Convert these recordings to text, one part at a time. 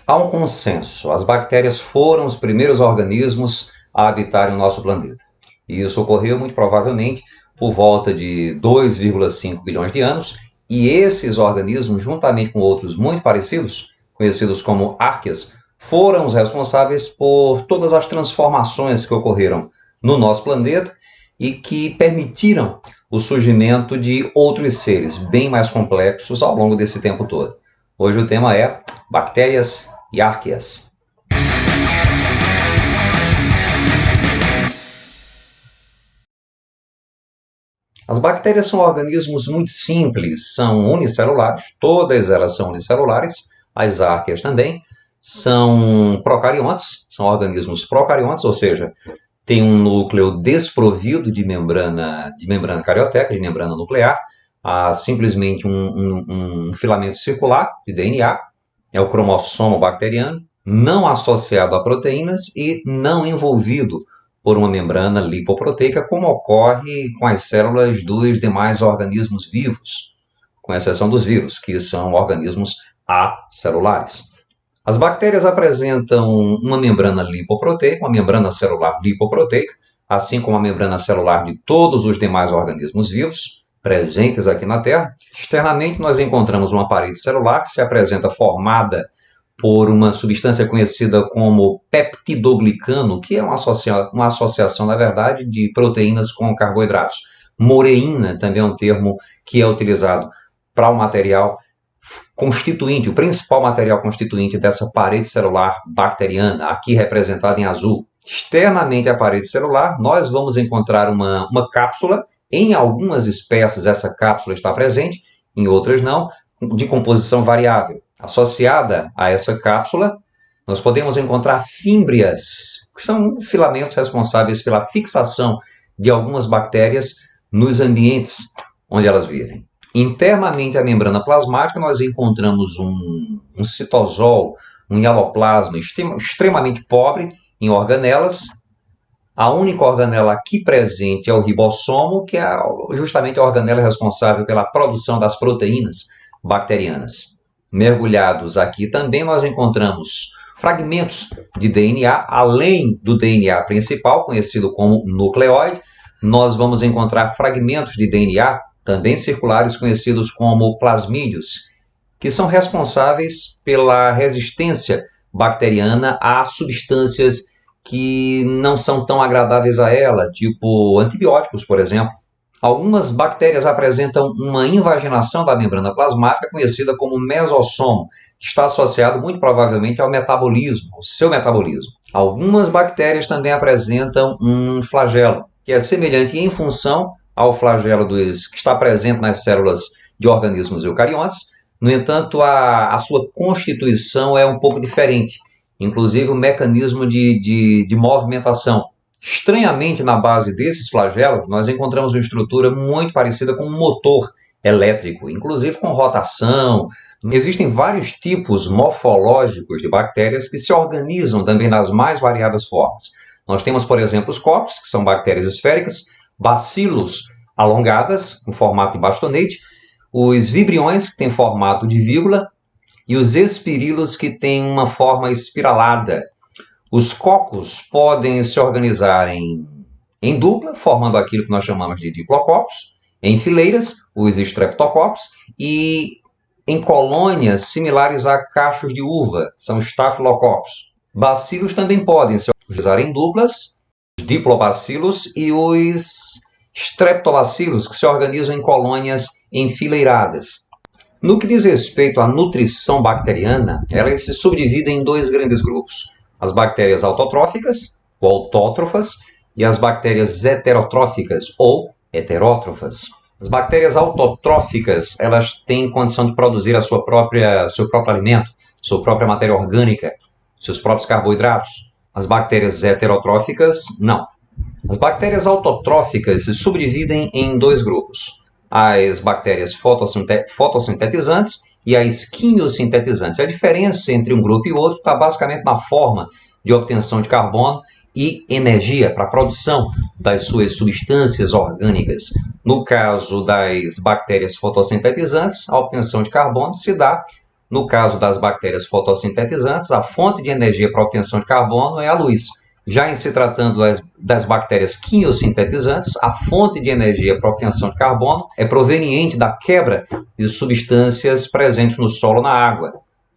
Há um consenso: as bactérias foram os primeiros organismos a habitarem o nosso planeta. E isso ocorreu muito provavelmente por volta de 2,5 bilhões de anos, e esses organismos, juntamente com outros muito parecidos, conhecidos como árqueas, foram os responsáveis por todas as transformações que ocorreram no nosso planeta e que permitiram o surgimento de outros seres bem mais complexos ao longo desse tempo todo. Hoje o tema é bactérias e árqueas. As bactérias são organismos muito simples, são unicelulares, todas elas são unicelulares, as árqueas também, são procariontes, são organismos procariontes, ou seja, tem um núcleo desprovido de membrana carioteca, de membrana nuclear, há simplesmente um filamento circular de DNA, é o cromossomo bacteriano, não associado a proteínas e não envolvido por uma membrana lipoproteica, como ocorre com as células dos demais organismos vivos, com exceção dos vírus, que são organismos acelulares. As bactérias apresentam uma membrana lipoproteica, uma membrana celular lipoproteica, assim como a membrana celular de todos os demais organismos vivos presentes aqui na Terra. Externamente, nós encontramos uma parede celular que se apresenta formada por uma substância conhecida como peptidoglicano, que é uma associação, na verdade, de proteínas com carboidratos. Moreína também é um termo que é utilizado para o material constituinte, o principal material constituinte dessa parede celular bacteriana, aqui representada em azul. Externamente à parede celular, nós vamos encontrar uma cápsula. Em algumas espécies essa cápsula está presente, em outras não, de composição variável. Associada a essa cápsula, nós podemos encontrar fímbrias, que são filamentos responsáveis pela fixação de algumas bactérias nos ambientes onde elas vivem. Internamente à membrana plasmática, nós encontramos um citosol, um hialoplasma extremamente pobre em organelas. A única organela aqui presente é o ribossomo, que é justamente a organela responsável pela produção das proteínas bacterianas. Mergulhados aqui também nós encontramos fragmentos de DNA, além do DNA principal, conhecido como nucleóide, nós vamos encontrar fragmentos de DNA, também circulares, conhecidos como plasmídios, que são responsáveis pela resistência bacteriana a substâncias que não são tão agradáveis a ela, tipo antibióticos, por exemplo. Algumas bactérias apresentam uma invaginação da membrana plasmática conhecida como mesossomo, que está associado muito provavelmente ao metabolismo, ao seu metabolismo. Algumas bactérias também apresentam um flagelo, que é semelhante em função ao flagelo que está presente nas células de organismos eucariontes. No entanto, a sua constituição é um pouco diferente, inclusive o mecanismo de movimentação. Estranhamente, na base desses flagelos, nós encontramos uma estrutura muito parecida com um motor elétrico, inclusive com rotação. Existem vários tipos morfológicos de bactérias que se organizam também nas mais variadas formas. Nós temos, por exemplo, os cocos, que são bactérias esféricas, bacilos alongadas, com formato de bastonete, os vibriões, que têm formato de vírgula, e os espirilos, que têm uma forma espiralada. Os cocos podem se organizar em dupla, formando aquilo que nós chamamos de diplococos, em fileiras, os streptococcus, e em colônias similares a cachos de uva, são staphylococcus. Bacilos também podem se organizar em duplas, os diplobacilos e os streptobacilos, que se organizam em colônias enfileiradas. No que diz respeito à nutrição bacteriana, elas se subdividem em dois grandes grupos: as bactérias autotróficas, ou autótrofas, e as bactérias heterotróficas, ou heterótrofas. As bactérias autotróficas, elas têm condição de produzir seu próprio alimento, sua própria matéria orgânica, seus próprios carboidratos. As bactérias heterotróficas, não. As bactérias autotróficas se subdividem em dois grupos: as bactérias fotossintetizantes e as quimiosintetizantes. A diferença entre um grupo e outro está basicamente na forma de obtenção de carbono e energia para a produção das suas substâncias orgânicas. No caso das bactérias fotossintetizantes, a obtenção de carbono se dá No caso das bactérias fotossintetizantes, a fonte de energia para a obtenção de carbono é a luz. Já em se tratando das bactérias quimiosintetizantes, a fonte de energia para a obtenção de carbono é proveniente da quebra de substâncias presentes no solo ou na água.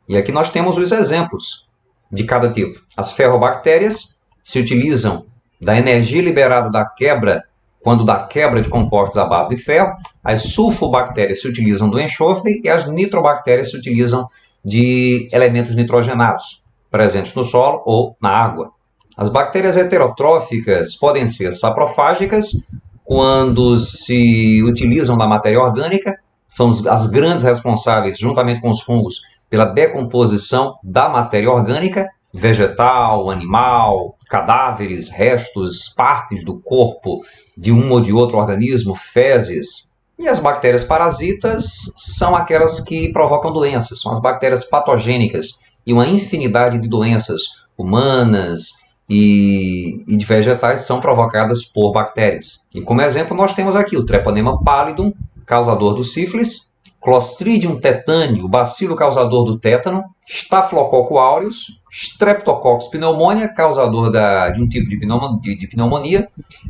E aqui nós temos os exemplos de cada tipo. As ferrobactérias se utilizam da energia liberada da quebra, quando da quebra de compostos à base de ferro. As sulfobactérias se utilizam do enxofre e as nitrobactérias se utilizam de elementos nitrogenados, presentes no solo ou na água. As bactérias heterotróficas podem ser saprofágicas, quando se utilizam da matéria orgânica, são as grandes responsáveis, juntamente com os fungos, pela decomposição da matéria orgânica, vegetal, animal, cadáveres, restos, partes do corpo de um ou de outro organismo, fezes. E as bactérias parasitas são aquelas que provocam doenças, são as bactérias patogênicas e uma infinidade de doenças humanas e de vegetais são provocadas por bactérias. E como exemplo nós temos aqui o Treponema pallidum, causador do sífilis, Clostridium tetani, o bacilo causador do tétano, Staphylococcus aureus, Streptococcus pneumoniae, causador de um tipo de pneumonia,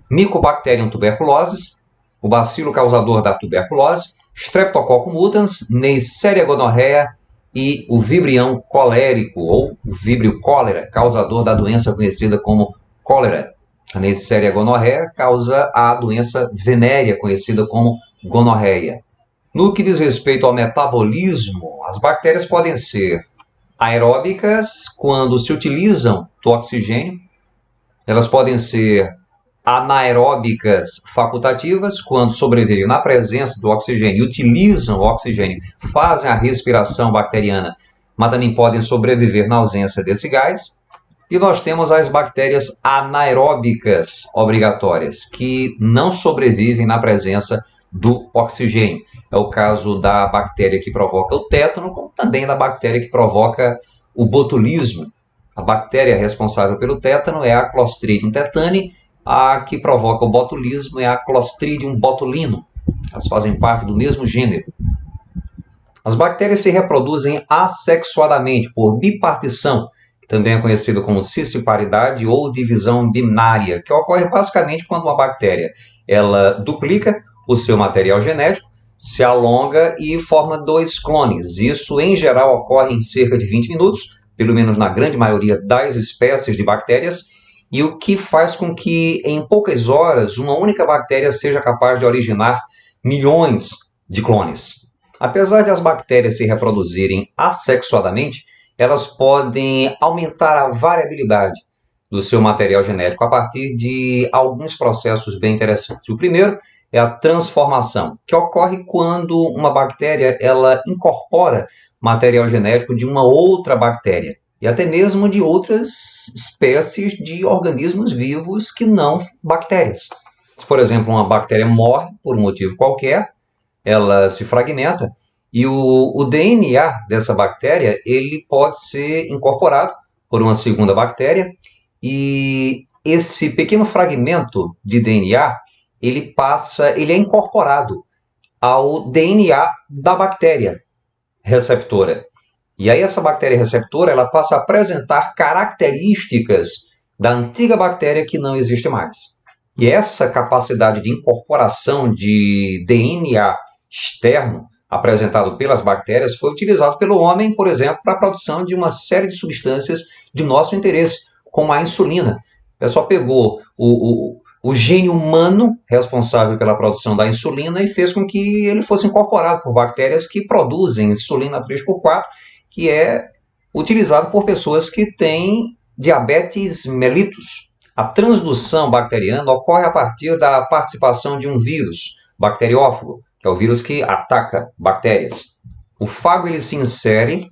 Mycobacterium tuberculosis, o bacilo causador da tuberculose, Streptococcus mutans, Neisseria gonorrhea e o Vibrião colérico, ou o Vibrio cólera, causador da doença conhecida como cólera. A Neisseria gonorrhea causa a doença venérea, conhecida como gonorreia. No que diz respeito ao metabolismo, as bactérias podem ser aeróbicas, quando se utilizam do oxigênio. Elas podem ser anaeróbicas facultativas, quando sobrevivem na presença do oxigênio e utilizam o oxigênio, fazem a respiração bacteriana, mas também podem sobreviver na ausência desse gás. E nós temos as bactérias anaeróbicas obrigatórias, que não sobrevivem na presença do oxigênio. É o caso da bactéria que provoca o tétano, como também da bactéria que provoca o botulismo. A bactéria responsável pelo tétano é a Clostridium tetani, a que provoca o botulismo é a Clostridium botulinum. Elas fazem parte do mesmo gênero. As bactérias se reproduzem assexuadamente, por bipartição, que também é conhecido como cisciparidade ou divisão binária, que ocorre basicamente quando uma bactéria ela duplica o seu material genético, se alonga e forma 2 clones. Isso, em geral, ocorre em cerca de 20 minutos, pelo menos na grande maioria das espécies de bactérias, e o que faz com que, em poucas horas, uma única bactéria seja capaz de originar milhões de clones. Apesar de as bactérias se reproduzirem assexuadamente, elas podem aumentar a variabilidade do seu material genético a partir de alguns processos bem interessantes. O primeiro é a transformação, que ocorre quando uma bactéria ela incorpora material genético de uma outra bactéria, e até mesmo de outras espécies de organismos vivos que não bactérias. Se, por exemplo, uma bactéria morre por um motivo qualquer, ela se fragmenta, e o DNA dessa bactéria ele pode ser incorporado por uma segunda bactéria, e esse pequeno fragmento de DNA ele é incorporado ao DNA da bactéria receptora. E aí essa bactéria receptora ela passa a apresentar características da antiga bactéria que não existe mais. E essa capacidade de incorporação de DNA externo apresentado pelas bactérias foi utilizado pelo homem, por exemplo, para a produção de uma série de substâncias de nosso interesse, como a insulina. O pessoal pegou o gene humano responsável pela produção da insulina e fez com que ele fosse incorporado por bactérias que produzem insulina 3x4, que é utilizado por pessoas que têm diabetes mellitus. A transdução bacteriana ocorre a partir da participação de um vírus bacteriófago, que é o vírus que ataca bactérias. O fago ele se insere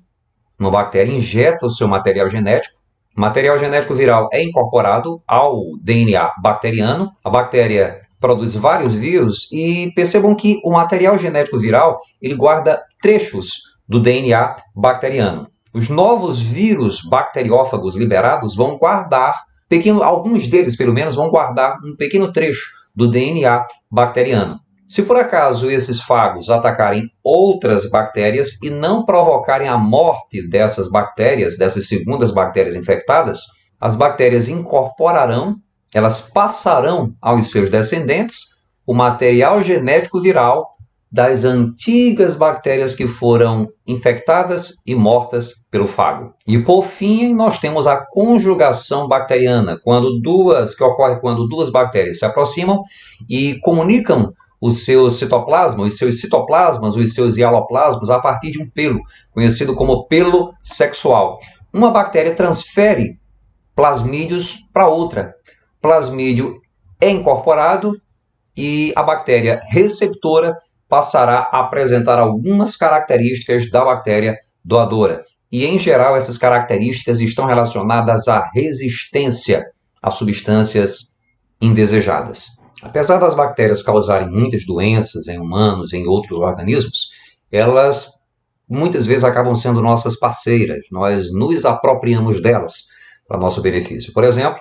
numa bactéria, injeta o seu material genético. O material genético viral é incorporado ao DNA bacteriano. A bactéria produz vários vírus e percebam que o material genético viral ele guarda trechos do DNA bacteriano. Os novos vírus bacteriófagos liberados vão guardar, alguns deles pelo menos vão guardar um pequeno trecho do DNA bacteriano. Se por acaso esses fagos atacarem outras bactérias e não provocarem a morte dessas bactérias, dessas segundas bactérias infectadas, as bactérias incorporarão, elas passarão aos seus descendentes o material genético viral das antigas bactérias que foram infectadas e mortas pelo fago. E por fim, nós temos a conjugação bacteriana, que ocorre quando duas bactérias se aproximam e comunicam os seus citoplasmas, os seus hialoplasmas a partir de um pelo, conhecido como pelo sexual. Uma bactéria transfere plasmídios para outra. Plasmídio é incorporado e a bactéria receptora passará a apresentar algumas características da bactéria doadora. E, em geral, essas características estão relacionadas à resistência a substâncias indesejadas. Apesar das bactérias causarem muitas doenças em humanos e em outros organismos, elas muitas vezes acabam sendo nossas parceiras. Nós nos apropriamos delas para nosso benefício. Por exemplo,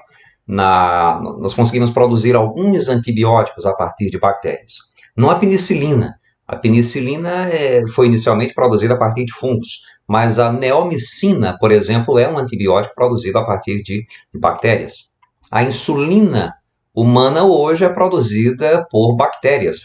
nós conseguimos produzir alguns antibióticos a partir de bactérias. Não a penicilina. A penicilina foi inicialmente produzida a partir de fungos, mas a neomicina, por exemplo, é um antibiótico produzido a partir de bactérias. A insulina humana hoje é produzida por bactérias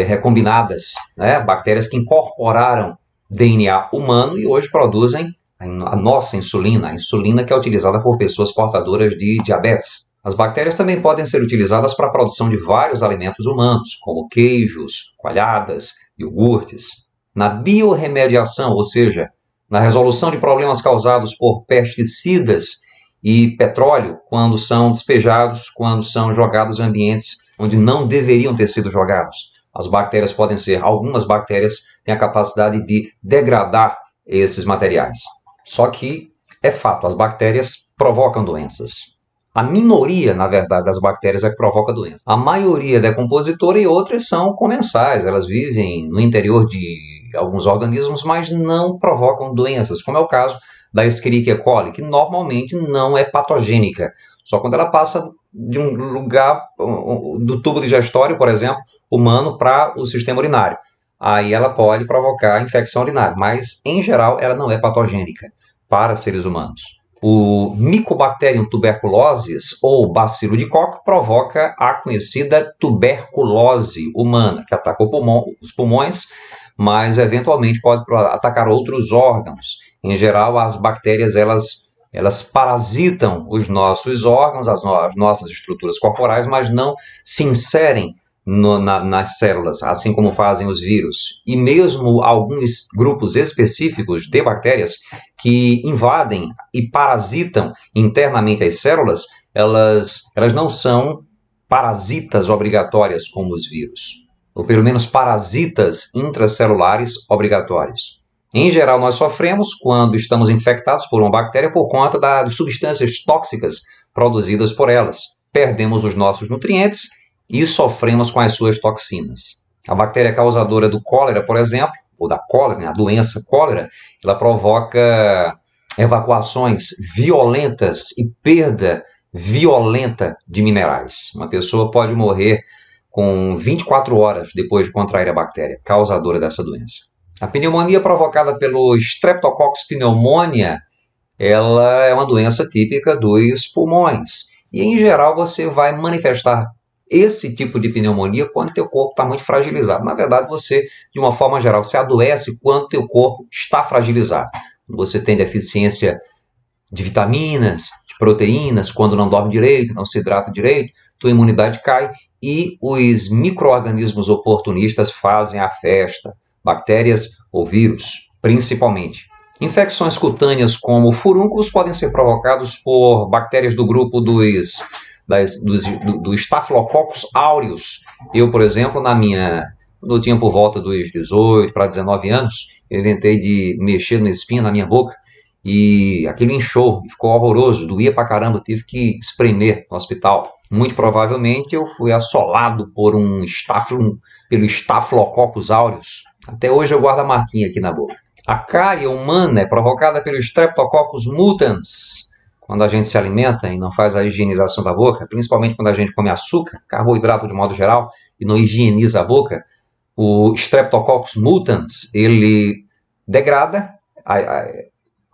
recombinadas, né? Bactérias que incorporaram DNA humano e hoje produzem a nossa insulina, a insulina que é utilizada por pessoas portadoras de diabetes. As bactérias também podem ser utilizadas para a produção de vários alimentos humanos, como queijos, coalhadas, iogurtes. Na biorremediação, ou seja, na resolução de problemas causados por pesticidas e petróleo, quando são despejados, quando são jogados em ambientes onde não deveriam ter sido jogados. Algumas bactérias têm a capacidade de degradar esses materiais. Só que é fato, as bactérias provocam doenças. A minoria, na verdade, das bactérias é que provoca doença. A maioria é decompositora e outras são comensais. Elas vivem no interior de alguns organismos, mas não provocam doenças, como é o caso da Escherichia coli, que normalmente não é patogênica. Só quando ela passa de um lugar, do tubo digestório, por exemplo, humano, para o sistema urinário. Aí ela pode provocar infecção urinária, mas, em geral, ela não é patogênica para seres humanos. O Mycobacterium tuberculosis, ou bacilo de Koch, provoca a conhecida tuberculose humana, que ataca os pulmões, mas eventualmente pode atacar outros órgãos. Em geral, as bactérias elas parasitam os nossos órgãos, as nossas estruturas corporais, mas não se inserem nas células, assim como fazem os vírus. E mesmo alguns grupos específicos de bactérias que invadem e parasitam internamente as células, elas não são parasitas obrigatórias como os vírus, ou pelo menos parasitas intracelulares obrigatórios. Em geral, nós sofremos quando estamos infectados por uma bactéria por conta das substâncias tóxicas produzidas por elas. Perdemos os nossos nutrientes e sofremos com as suas toxinas. A bactéria causadora do cólera, por exemplo, ou da cólera, a doença cólera, ela provoca evacuações violentas e perda violenta de minerais. Uma pessoa pode morrer com 24 horas depois de contrair a bactéria causadora dessa doença. A pneumonia provocada pelo Streptococcus pneumoniae, ela é uma doença típica dos pulmões. E, em geral, você vai manifestar esse tipo de pneumonia quando teu corpo está muito fragilizado. Na verdade, você, de uma forma geral, você adoece quando teu corpo está fragilizado. Você tem deficiência de vitaminas, de proteínas, quando não dorme direito, não se hidrata direito, tua imunidade cai e os micro-organismos oportunistas fazem a festa, bactérias ou vírus, principalmente. Infecções cutâneas como furúnculos podem ser provocados por bactérias do grupo do Staphylococcus aureus. Eu, por exemplo, quando eu tinha por volta dos 18 para 19 anos, eu inventei de mexer no espinho na minha boca e aquilo inchou, ficou horroroso, doía pra caramba, eu tive que espremer no hospital. Muito provavelmente eu fui assolado pelo Staphylococcus aureus. Até hoje eu guardo a marquinha aqui na boca. A cárie humana é provocada pelo Streptococcus mutans. quando a gente se alimenta e não faz a higienização da boca, principalmente quando a gente come açúcar, carboidrato de modo geral, e não higieniza a boca, o Streptococcus mutans, ele degrada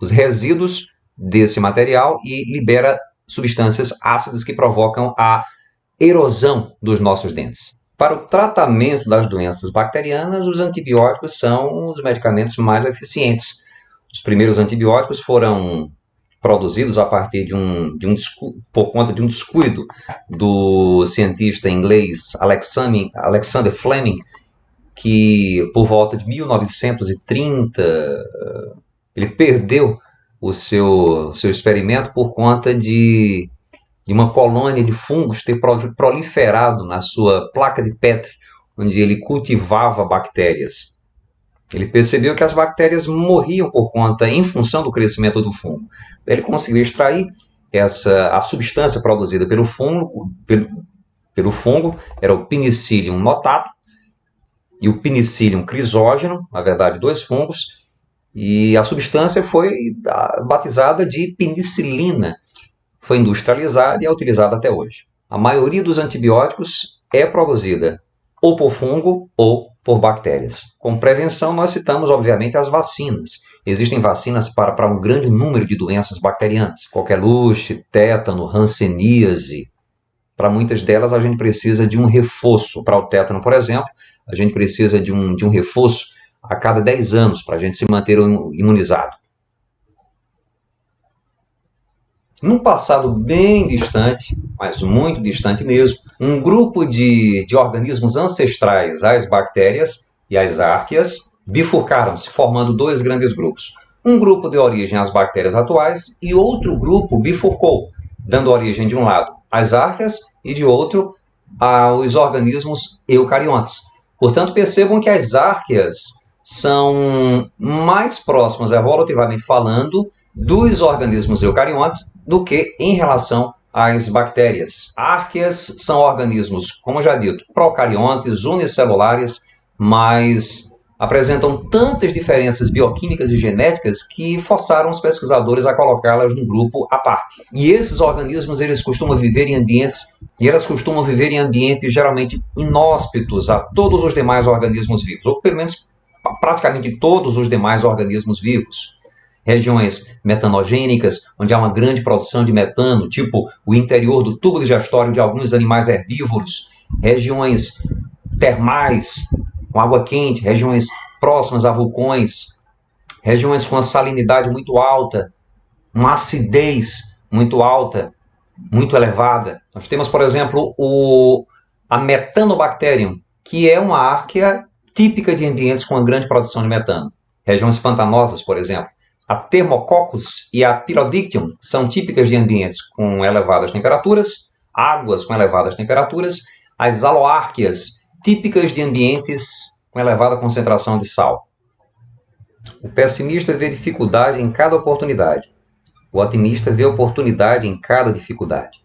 os resíduos desse material e libera substâncias ácidas que provocam a erosão dos nossos dentes. Para o tratamento das doenças bacterianas, os antibióticos são os medicamentos mais eficientes. Os primeiros antibióticos foram produzidos a partir por conta de um descuido do cientista inglês Alexander Fleming, que por volta de 1930 ele perdeu o seu experimento por conta de uma colônia de fungos ter proliferado na sua placa de Petri, onde ele cultivava bactérias. Ele percebeu que as bactérias morriam em função do crescimento do fungo. Ele conseguiu extrair a substância produzida pelo fungo, era o Penicillium notatum e o Penicillium crisógeno, na verdade 2 fungos, e a substância foi batizada de penicilina. Foi industrializada e é utilizada até hoje. A maioria dos antibióticos é produzida ou por fungo ou por bactérias. Como prevenção, nós citamos, obviamente, as vacinas. Existem vacinas para um grande número de doenças bacterianas. Coqueluche, tétano, hanseníase. Para muitas delas, a gente precisa de um reforço. Para o tétano, por exemplo, a gente precisa de um reforço a cada 10 anos para a gente se manter imunizado. Num passado bem distante, mas muito distante mesmo, um grupo de organismos ancestrais às bactérias e às árqueas bifurcaram-se, formando 2 grandes grupos. Um grupo deu origem às bactérias atuais e outro grupo bifurcou, dando origem de um lado às árqueas e de outro aos organismos eucariontes. Portanto, percebam que as árqueas são mais próximas, evolutivamente falando, dos organismos eucariontes do que em relação às bactérias. Árqueas são organismos, como já dito, procariontes, unicelulares, mas apresentam tantas diferenças bioquímicas e genéticas que forçaram os pesquisadores a colocá-las num grupo à parte. E esses organismos, eles costumam viver em ambientes geralmente inóspitos a todos os demais organismos vivos, ou pelo menos praticamente todos os demais organismos vivos. Regiões metanogênicas, onde há uma grande produção de metano, tipo o interior do tubo digestório de alguns animais herbívoros. Regiões termais, com água quente, regiões próximas a vulcões, regiões com a salinidade muito alta, uma acidez muito alta, muito elevada. Nós temos, por exemplo, a Methanobacterium, que é uma árquea típica de ambientes com uma grande produção de metano. Regiões pantanosas, por exemplo. A Thermococcus e a Pyrodictium são típicas de ambientes com elevadas temperaturas, águas com elevadas temperaturas. As aloárqueas, típicas de ambientes com elevada concentração de sal. O pessimista vê dificuldade em cada oportunidade. O otimista vê oportunidade em cada dificuldade.